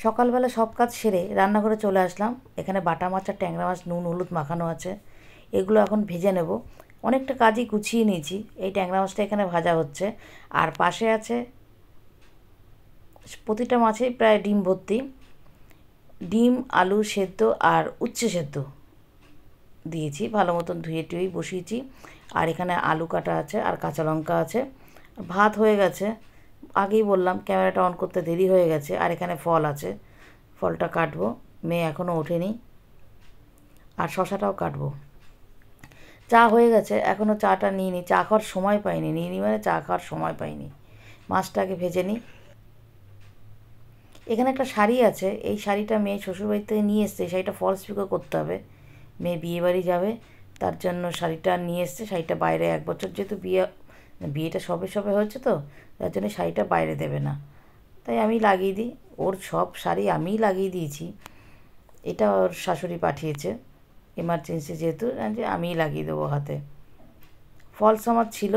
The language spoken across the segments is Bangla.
সকালবেলা সব কাজ সেরে রান্নাঘরে চলে আসলাম। এখানে বাটা মাছ আর ট্যাংরা মাছ নুন হলুদ মাখানো আছে, এগুলো এখন ভেজে নেব। অনেকটা কাজই গুছিয়ে নিয়েছি। এই ট্যাংরা মাছটা এখানে ভাজা হচ্ছে, আর পাশে আছে প্রতিটা মাছেই প্রায় ডিম ভর্তি। ডিম আলু সেদ্ধ আর উচ্ছে সেদ্ধ দিয়েছি, ভালো মতন ধুয়ে টুয়ে বসিয়েছি। আর এখানে আলু কাটা আছে আর কাঁচা লঙ্কা আছে। ভাত হয়ে গেছে, আগেই বললাম ক্যামেরাটা অন করতে দেরি হয়ে গেছে। আর এখানে ফল আছে, ফলটা কাটবো, মেয়ে এখনও ওঠেনি। আর শশাটাও কাটবো। চা হয়ে গেছে, এখনও চাটা নিইনি, চা খাওয়ার সময় পাইনি। নিইনি মানে চা খাওয়ার সময় পাইনি। মাছটাকে ভেজে নিই। এখানে একটা শাড়ি আছে, এই শাড়িটা মেয়ে শ্বশুরবাড়ি থেকে নিয়ে এসছে। শাড়িটা ফলস পিকো করতে হবে, মেয়ে বিয়েবাড়ি যাবে, তার জন্য শাড়িটা নিয়ে এসছে। শাড়িটা বাইরে 1 বছর যেহেতু বিয়েটা সবে সবে হয়েছে, তো তার জন্য শাড়িটা বাইরে দেবে না, তাই আমি লাগিয়ে দিই। ওর সব শাড়ি আমিই লাগিয়ে দিয়েছি। এটা ওর শাশুড়ি পাঠিয়েছে, এমার্জেন্সি যেহেতু, আমিই লাগিয়ে দেবো হাতে। ফলস আমার ছিল,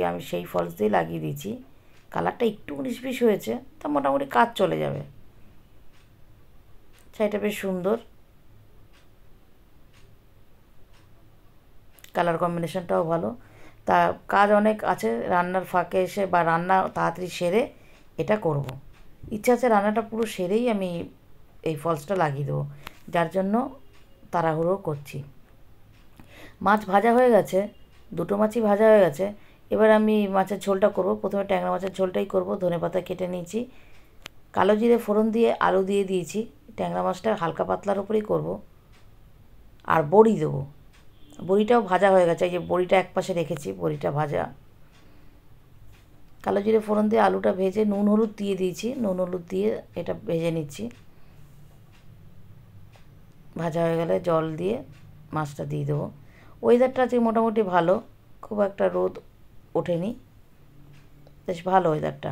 আমি সেই ফলস দিয়ে লাগিয়ে দিয়েছি। কালারটা একটু 19-20 হয়েছে, তা মোটামুটি কাজ চলে যাবে। শাড়িটা বেশ সুন্দর, কালার কম্বিনেশনটাও ভালো। তা কাজ অনেক আছে, রান্নার ফাঁকে এসে বা রান্না তাড়াতাড়ি সেরে এটা করব। ইচ্ছা আছে রান্নাটা পুরো সেরেই আমি এই ফলসটা লাগিয়ে দেবো, যার জন্য তাড়াহুড়ো করছি। মাছ ভাজা হয়ে গেছে, দুটো মাছই ভাজা হয়ে গেছে। এবার আমি মাছের ঝোলটা করব। প্রথমে ট্যাংরা মাছের ঝোলটাই করব। ধনেপাতা কেটে নিয়েছি, কালো জিরে ফোড়ন দিয়ে আলু দিয়ে দিয়েছি। ট্যাংরা মাছটা হালকা পাতলার উপরেই করব। আর বড়ি দেবো, বড়িটাও ভাজা হয়ে গেছে, এই যে বড়িটা একপাশে রেখেছি, বড়িটা ভাজা। কালো জিরে ফোড়ন দিয়ে আলুটা ভেজে নুন হলুদ দিয়ে দিয়েছি, নুন হলুদ দিয়ে এটা ভেজে নিচ্ছি। ভাজা হয়ে গেলে জল দিয়ে মাছটা দিয়ে দেবো। ওয়েদারটা আজকে মোটামুটি ভালো, খুব একটা রোদ ওঠেনি, বেশ ভালো ওয়েদারটা।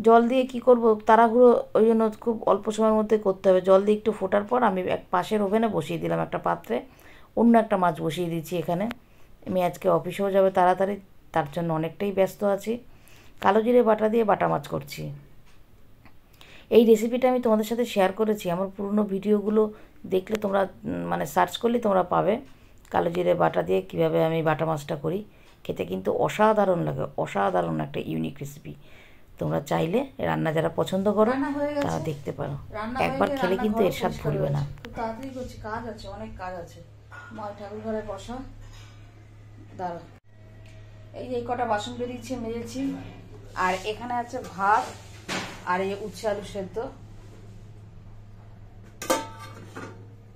জল দিয়ে কি করব, তাড়াহুড়ো, ওই জন্য খুব অল্প সময়ের মধ্যে করতে হবে। জল দিয়ে একটু ফোটার পর আমি এক পাশের ওভেনে বসিয়ে দিলাম একটা পাত্রে, অন্য একটা মাছ বসিয়ে দিচ্ছি এখানে। আমি আজকে অফিসেও যাবে তাড়াতাড়ি, তার জন্য অনেকটাই ব্যস্ত আছি। কালো জিরে বাটা দিয়ে বাটা মাছ করছি। এই রেসিপিটা আমি তোমাদের সাথে শেয়ার করেছি, আমার পুরনো ভিডিওগুলো দেখলে তোমরা মানে সার্চ করলে তোমরা পাবে কালো জিরে বাটা দিয়ে কীভাবে আমি বাটা মাছটা করি। খেতে কিন্তু অসাধারণ লাগে, অসাধারণ একটা ইউনিক রেসিপি। তোমরা চাইলে রান্না যারা পছন্দ করো তারা দেখতে পারো, একবার খেলে কিন্তু এর স্বাদ ভুলবে না। খুব তাড়াতাড়ি করছি, কাজ আছে, অনেক কাজ আছে। মা ঠাকুর ঘরে বসা, দাঁড়া। এই যে এই কটা বাসন বেরিয়েছে, মেজেছি। আর এখানে আছে ভাত, আর এই উচ্ছে আলু সেদ্ধ,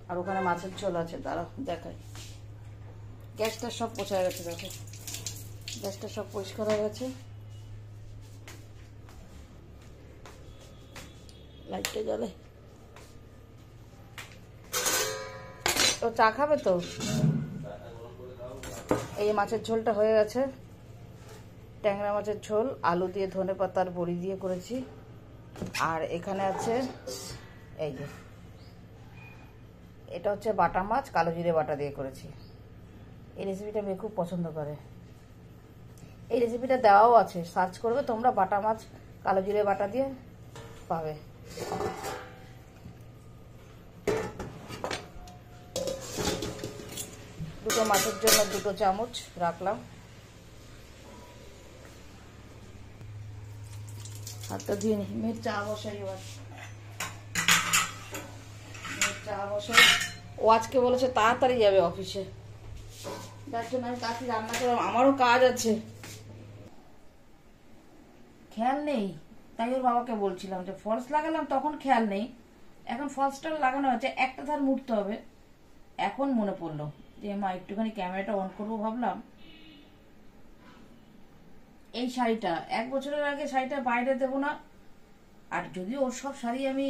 আর ওখানে মাছের ঝোল আছে। দাঁড়া দেখাই। গ্যাসটা সব পোছা গেছে, দেখো গ্যাসটা সব পরিষ্কার হয়ে গেছে। লাইটটা জ্বলে। ও চা খাবে তো? এই মাছের ঝোলটা হয়ে গেছে, ট্যাংরা মাছের ঝোল আলু দিয়ে ধনেপাতার বড়ি দিয়ে করেছি। আর এখানে আছে এই যে, এটা হচ্ছে বাটা মাছ, কালো জিরে বাটা দিয়ে করেছি। এই রেসিপিটা মেয়ে খুব পছন্দ করে। এই রেসিপিটা দেওয়াও আছে, সার্চ করবে তোমরা, বাটা মাছ কালো জিরে বাটা দিয়ে পাবে। দুটো মাছের জন্য 2 চামচ রাখলাম। হাতটা ধুয়ে নি। মেয়ের চা বসাই, এবার মেয়ের চা বসাই। ও আজকে বলেছে তাড়াতাড়ি যাবে অফিসে, যার জন্য আমি তাড়াতাড়ি রান্না করলাম। আমারও কাজ আছে, খেয়াল নেই, তাই ওর বাবাকে বলছিলাম যে ফলস লাগালাম, তখন খেয়াল নেই। এখন ফলসটা লাগানো হচ্ছে, একটা ধার মুড়তে হবে। এখন মনে পড়লো যে মা একটুখানি ক্যামেরাটা অন করবো, ভাবলাম। এই শাড়িটা 1 বছরের আগে, শাড়িটা বাইরে দেবো না। আর যদিও ওর সব শাড়ি আমি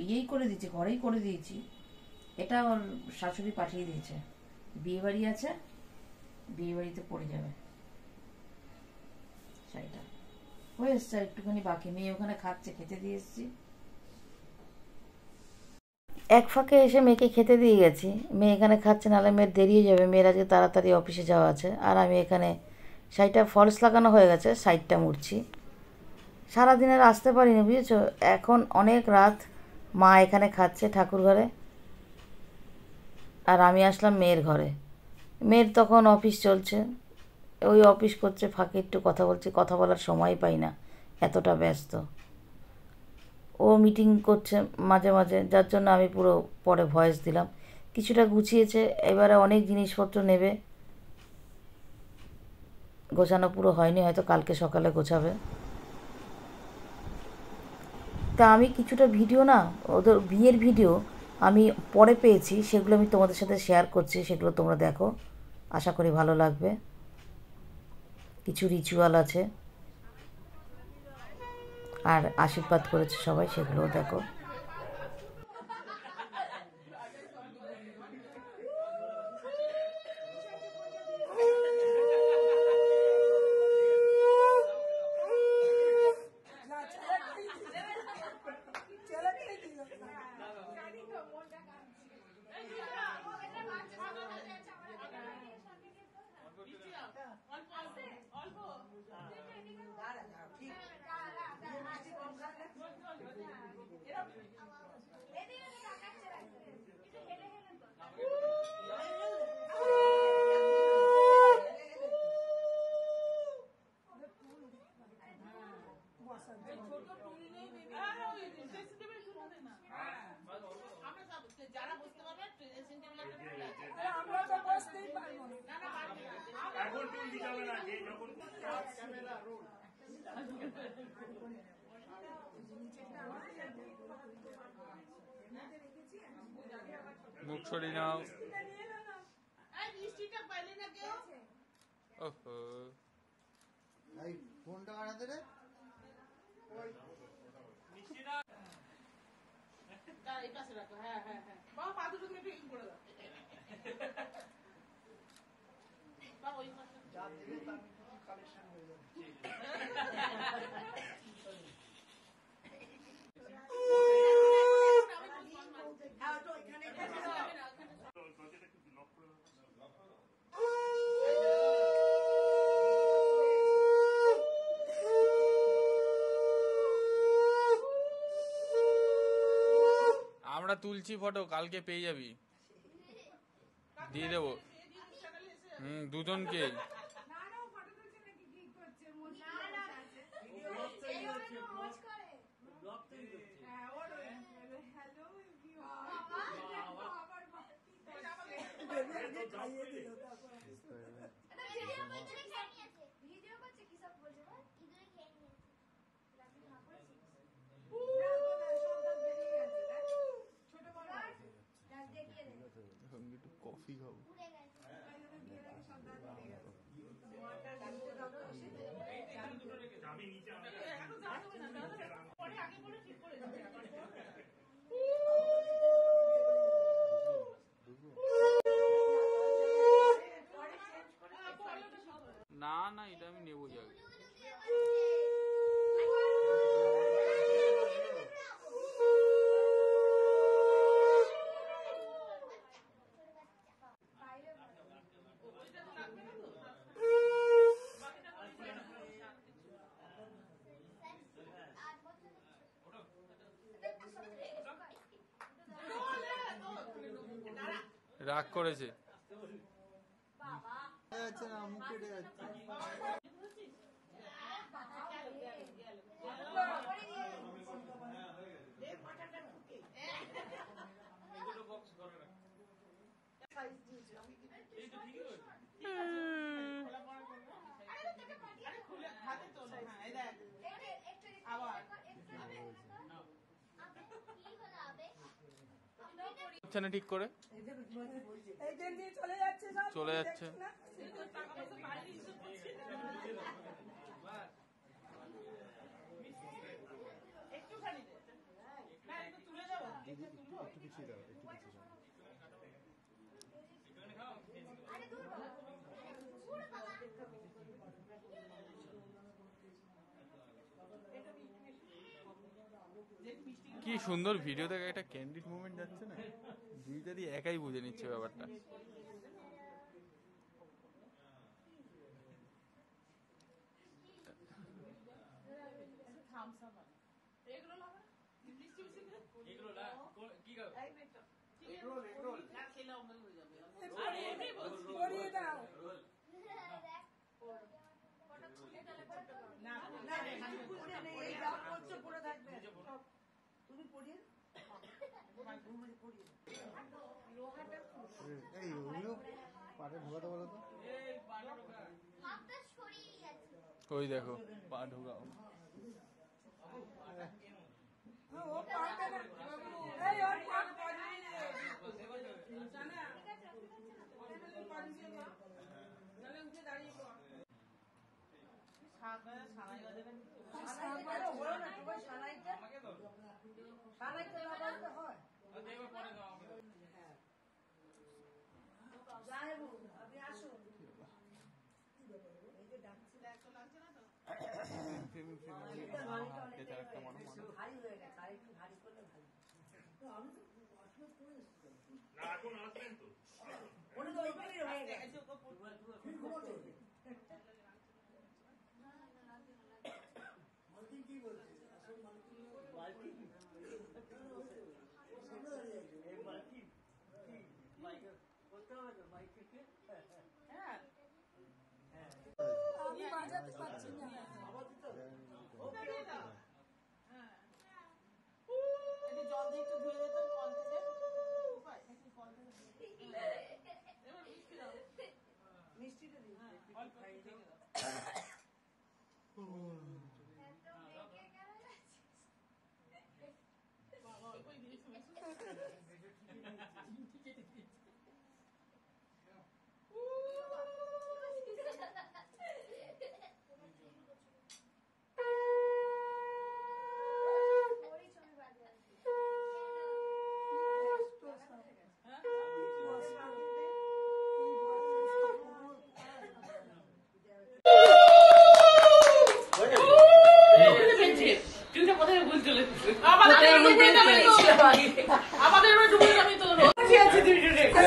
ইয়েই করে দিয়েছি, ঘরেই করে দিয়েছি। এটা ওর শাশুড়ি পাঠিয়ে দিয়েছে, বিয়ে বাড়ি আছে, বিয়ে বাড়িতে পরে যাবে শাড়িটা। হয়ে এসছে, একটুখানি বাকি। মেয়ে ওখানে খাচ্ছে, খেতে দিয়ে এসছি। এক ফাঁকে এসে মেয়েকে খেতে দিয়ে গেছি, মেয়ে এখানে খাচ্ছে, নাহলে মেয়ের দেরি হয়ে যাবে। মেয়ের আজকে তাড়াতাড়ি অফিসে যাওয়া আছে। আর আমি এখানে শাড়িটা ফলস লাগানো হয়ে গেছে, সাইডটা মুড়ছি। সারাদিন আর আসতে পারিনি, বুঝেছো। এখন অনেক রাত, মা এখানে খাচ্ছে ঠাকুর ঘরে, আর আমি আসলাম মেয়ের ঘরে। মেয়ের তখন অফিস চলছে, ওই অফিস করছে, ফাঁকে একটু কথা বলছি, কথা বলার সময় পাই না, এতটা ব্যস্ত। ও মিটিং করছে মাঝে মাঝে, যার জন্য আমি পুরো পরে ভয়েস দিলাম। কিছুটা গুছিয়েছে, এবারে অনেক জিনিসপত্র নেবে, গোছানো পুরো হয়নি, হয়তো কালকে সকালে গোছাবে। তা আমি কিছুটা ভিডিও না, ওদের বিয়ের ভিডিও আমি পরে পেয়েছি, সেগুলো আমি তোমাদের সাথে শেয়ার করছি, সেগুলো তোমরা দেখো, আশা করি ভালো লাগবে। কিছু রিচুয়াল আছে, আর আশীর্বাদ করেছে সবাই, সেগুলোও দেখো। মুখ সরিয়ে নাও। ওহো, এই ফোনটা বাড়াতে রে। আমরা তুলছি ফটো, কালকে পেয়ে যাবি, দিয়ে দেবো। দুজনকে। একটু কফি খাবো। না না, এটা আমি নেবো যাবে। রাগ করেছে। যাচ্ছে না, মুখ কেটে যাচ্ছে। হচ্ছে না ঠিক করে, চলে যাচ্ছে। কি সুন্দর ভিডিও দেখে, একটা ক্যান্ডিড মুভমেন্ট যাচ্ছে না, দুইটারই একাই বুঝে নিচ্ছে ব্যাপারটা। এই ওগুলো পাটে ঢোকাতে বলো তো। ওই দেখো পা ঢোকাও।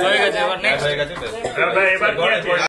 হয়ে গেছে এবার নেক্সট হয়ে গেছে